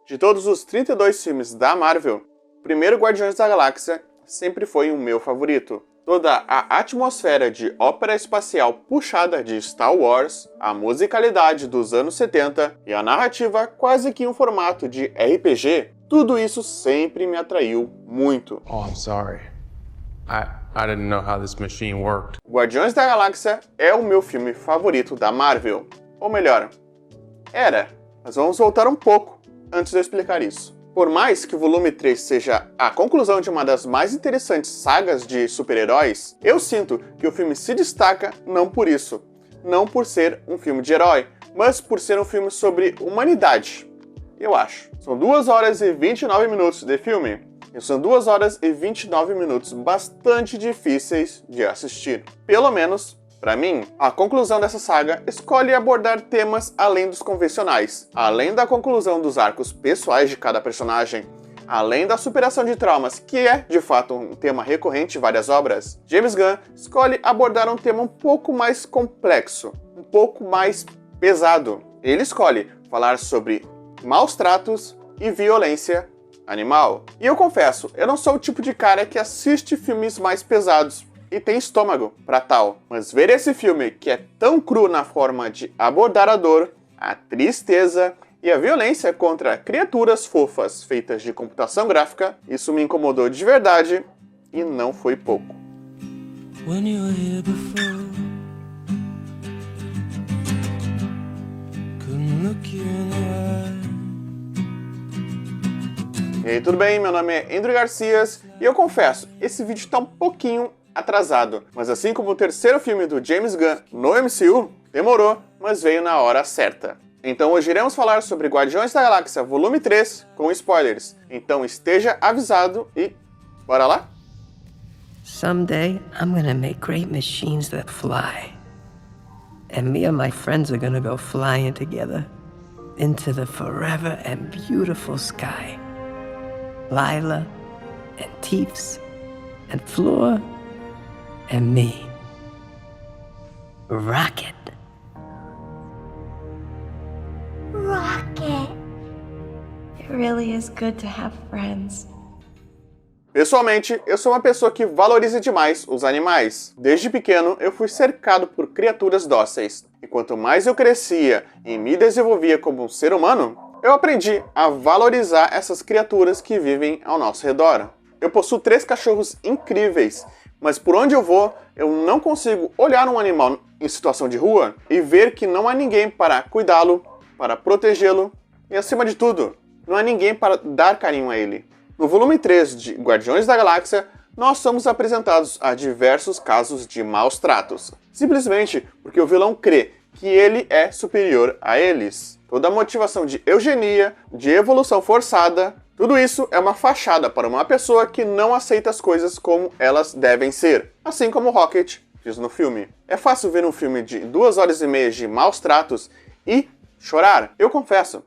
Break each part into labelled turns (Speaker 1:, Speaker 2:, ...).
Speaker 1: De todos os 32 filmes da Marvel, o primeiro Guardiões da Galáxia sempre foi o meu favorito. Toda a atmosfera de ópera espacial puxada de Star Wars, a musicalidade dos anos 70 e a narrativa quase que em um formato de RPG, tudo isso sempre me atraiu muito.
Speaker 2: Oh, I'm sorry. I didn't know how this machine worked.
Speaker 1: Guardiões da Galáxia é o meu filme favorito da Marvel. Ou melhor, era. Mas vamos voltar um pouco antes de eu explicar isso. Por mais que o volume 3 seja a conclusão de uma das mais interessantes sagas de super-heróis, eu sinto que o filme se destaca não por isso. Não por ser um filme de herói, mas por ser um filme sobre humanidade. Eu acho. São 2 horas e 29 minutos de filme. E são 2 horas e 29 minutos bastante difíceis de assistir. Pelo menos, para mim, a conclusão dessa saga escolhe abordar temas além dos convencionais, além da conclusão dos arcos pessoais de cada personagem, além da superação de traumas, que é, de fato, um tema recorrente em várias obras. James Gunn escolhe abordar um tema um pouco mais complexo, um pouco mais pesado. Ele escolhe falar sobre maus tratos e violência animal. E eu confesso, eu não sou o tipo de cara que assiste filmes mais pesados e tem estômago pra tal. Mas ver esse filme, que é tão cru na forma de abordar a dor, a tristeza e a violência contra criaturas fofas feitas de computação gráfica, isso me incomodou de verdade e não foi pouco. When you were here before, couldn't look you in the eye. E aí, tudo bem? Meu nome é Andrew Garcias e eu confesso, esse vídeo tá um pouquinho atrasado, mas assim como o terceiro filme do James Gunn no MCU, demorou, mas veio na hora certa. Então hoje iremos falar sobre Guardiões da Galáxia Volume 3 com spoilers. Então esteja avisado e bora lá?
Speaker 3: Someday I'm gonna make great machines that fly. And me and my friends are gonna go flying together into the forever and beautiful sky. Lila, and Teefs, and Floor, and me. Rocket.
Speaker 4: Rocket. It really is good to have friends.
Speaker 1: Pessoalmente, eu sou uma pessoa que valoriza demais os animais. Desde pequeno, eu fui cercado por criaturas dóceis. E quanto mais eu crescia e me desenvolvia como um ser humano, eu aprendi a valorizar essas criaturas que vivem ao nosso redor. Eu possuo 3 cachorros incríveis, mas por onde eu vou, eu não consigo olhar um animal em situação de rua e ver que não há ninguém para cuidá-lo, para protegê-lo e, acima de tudo, não há ninguém para dar carinho a ele. No volume 3 de Guardiões da Galáxia, nós somos apresentados a diversos casos de maus tratos, simplesmente porque o vilão crê que ele é superior a eles. Toda a motivação de eugenia, de evolução forçada, tudo isso é uma fachada para uma pessoa que não aceita as coisas como elas devem ser, assim como Rocket diz no filme. É fácil ver um filme de 2 horas e meia de maus tratos e chorar. Eu confesso,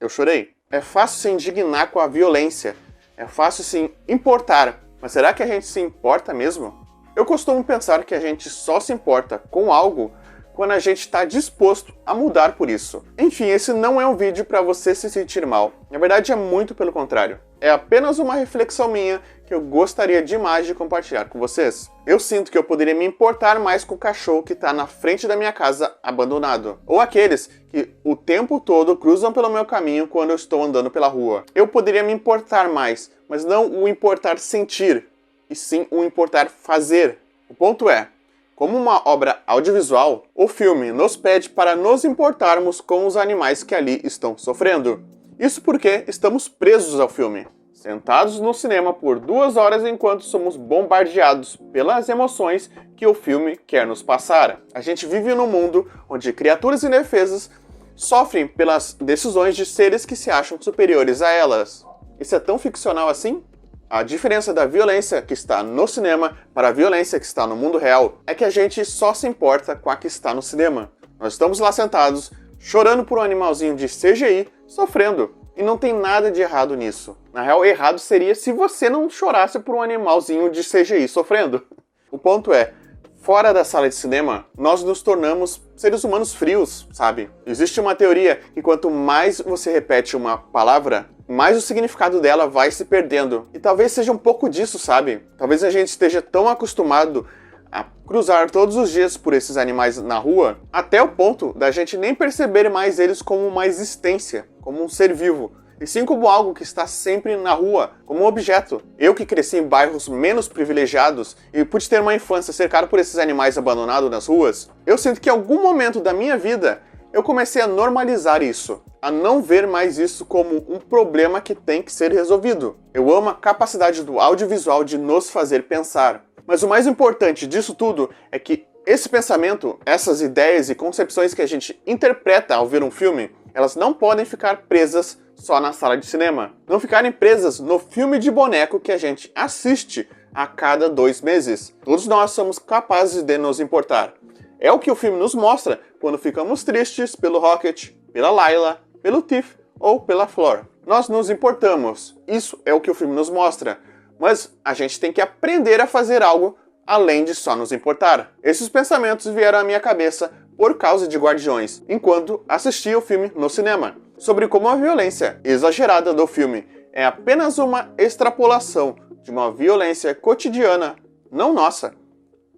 Speaker 1: eu chorei. É fácil se indignar com a violência, é fácil se importar, mas será que a gente se importa mesmo? Eu costumo pensar que a gente só se importa com algo quando a gente está disposto a mudar por isso. Enfim, esse não é um vídeo para você se sentir mal. Na verdade, é muito pelo contrário. É apenas uma reflexão minha que eu gostaria demais de compartilhar com vocês. Eu sinto que eu poderia me importar mais com o cachorro que está na frente da minha casa abandonado. Ou aqueles que o tempo todo cruzam pelo meu caminho quando eu estou andando pela rua. Eu poderia me importar mais, mas não o importar sentir, e sim o importar fazer. O ponto é, como uma obra audiovisual, o filme nos pede para nos importarmos com os animais que ali estão sofrendo. Isso porque estamos presos ao filme, sentados no cinema por 2 horas enquanto somos bombardeados pelas emoções que o filme quer nos passar. A gente vive num mundo onde criaturas indefesas sofrem pelas decisões de seres que se acham superiores a elas. Isso é tão ficcional assim? A diferença da violência que está no cinema para a violência que está no mundo real é que a gente só se importa com a que está no cinema. Nós estamos lá sentados, chorando por um animalzinho de CGI, sofrendo. E não tem nada de errado nisso. Na real, errado seria se você não chorasse por um animalzinho de CGI sofrendo. O ponto é, fora da sala de cinema, nós nos tornamos seres humanos frios, sabe? Existe uma teoria que quanto mais você repete uma palavra, mais o significado dela vai se perdendo. E talvez seja um pouco disso, sabe? Talvez a gente esteja tão acostumado a cruzar todos os dias por esses animais na rua, até o ponto da gente nem perceber mais eles como uma existência, como um ser vivo, e sim como algo que está sempre na rua, como um objeto. Eu que cresci em bairros menos privilegiados e pude ter uma infância cercada por esses animais abandonados nas ruas, eu sinto que em algum momento da minha vida eu comecei a normalizar isso, a não ver mais isso como um problema que tem que ser resolvido. Eu amo a capacidade do audiovisual de nos fazer pensar. Mas o mais importante disso tudo é que esse pensamento, essas ideias e concepções que a gente interpreta ao ver um filme, elas não podem ficar presas só na sala de cinema. Não ficarem presas no filme de boneco que a gente assiste a cada 2 meses. Todos nós somos capazes de nos importar. É o que o filme nos mostra quando ficamos tristes pelo Rocket, pela Layla, pelo Tiff ou pela Flor. Nós nos importamos. Isso é o que o filme nos mostra. Mas a gente tem que aprender a fazer algo além de só nos importar. Esses pensamentos vieram à minha cabeça por causa de Guardiões, enquanto assistia o filme no cinema, sobre como a violência exagerada do filme é apenas uma extrapolação de uma violência cotidiana, não nossa,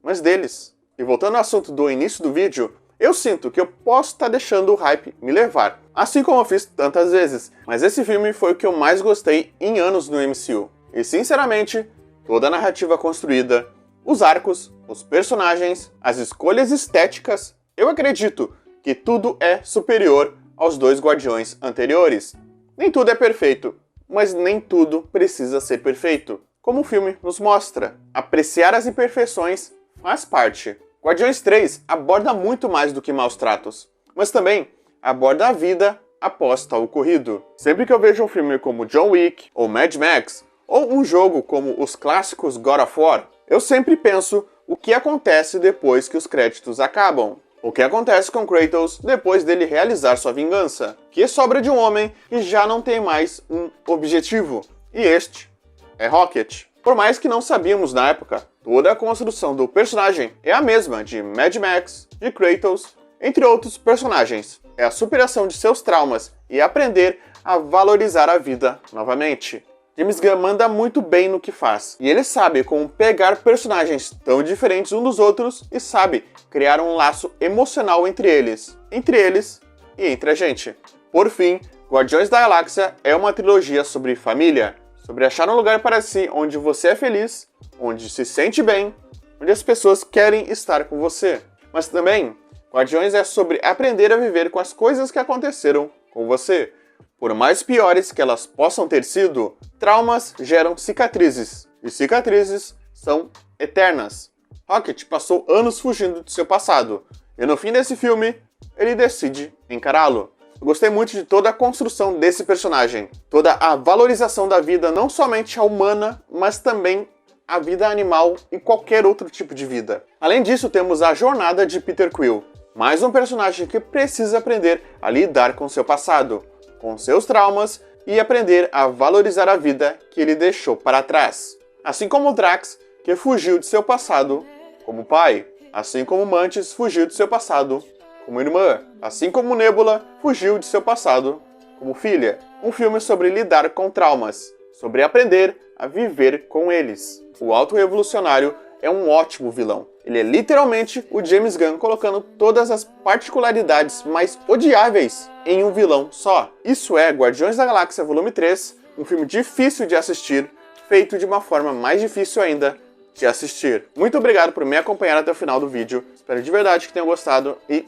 Speaker 1: mas deles. E voltando ao assunto do início do vídeo, eu sinto que eu posso estar deixando o hype me levar, assim como eu fiz tantas vezes, mas esse filme foi o que eu mais gostei em anos no MCU. E sinceramente, toda a narrativa construída, os arcos, os personagens, as escolhas estéticas, eu acredito que tudo é superior aos 2 Guardiões anteriores. Nem tudo é perfeito, mas nem tudo precisa ser perfeito, como o filme nos mostra. Apreciar as imperfeições faz parte. Guardiões 3 aborda muito mais do que maus tratos, mas também aborda a vida após tal ocorrido. Sempre que eu vejo um filme como John Wick ou Mad Max, ou um jogo como os clássicos God of War, eu sempre penso o que acontece depois que os créditos acabam. O que acontece com Kratos depois dele realizar sua vingança? Que sobra de um homem que já não tem mais um objetivo. E este é Rocket. Por mais que não sabíamos na época, toda a construção do personagem é a mesma de Mad Max, de Kratos, entre outros personagens. É a superação de seus traumas e aprender a valorizar a vida novamente. James Gunn manda muito bem no que faz, e ele sabe como pegar personagens tão diferentes uns dos outros e sabe criar um laço emocional entre eles e entre a gente. Por fim, Guardiões da Galáxia é uma trilogia sobre família, sobre achar um lugar para si onde você é feliz, onde se sente bem, onde as pessoas querem estar com você. Mas também, Guardiões é sobre aprender a viver com as coisas que aconteceram com você. Por mais piores que elas possam ter sido, traumas geram cicatrizes, e cicatrizes são eternas. Rocket passou anos fugindo do seu passado, e no fim desse filme, ele decide encará-lo. Eu gostei muito de toda a construção desse personagem, toda a valorização da vida, não somente a humana, mas também a vida animal e qualquer outro tipo de vida. Além disso, temos a jornada de Peter Quill, mais um personagem que precisa aprender a lidar com seu passado, com seus traumas e aprender a valorizar a vida que ele deixou para trás. Assim como Drax, que fugiu de seu passado como pai, assim como Mantis fugiu de seu passado como irmã, assim como Nebula fugiu de seu passado como filha. Um filme sobre lidar com traumas, sobre aprender a viver com eles. O Auto-Revolucionário é um ótimo vilão. Ele é literalmente o James Gunn colocando todas as particularidades mais odiáveis em um vilão só. Isso é Guardiões da Galáxia Volume 3, um filme difícil de assistir, feito de uma forma mais difícil ainda de assistir. Muito obrigado por me acompanhar até o final do vídeo. Espero de verdade que tenham gostado e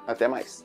Speaker 1: até mais.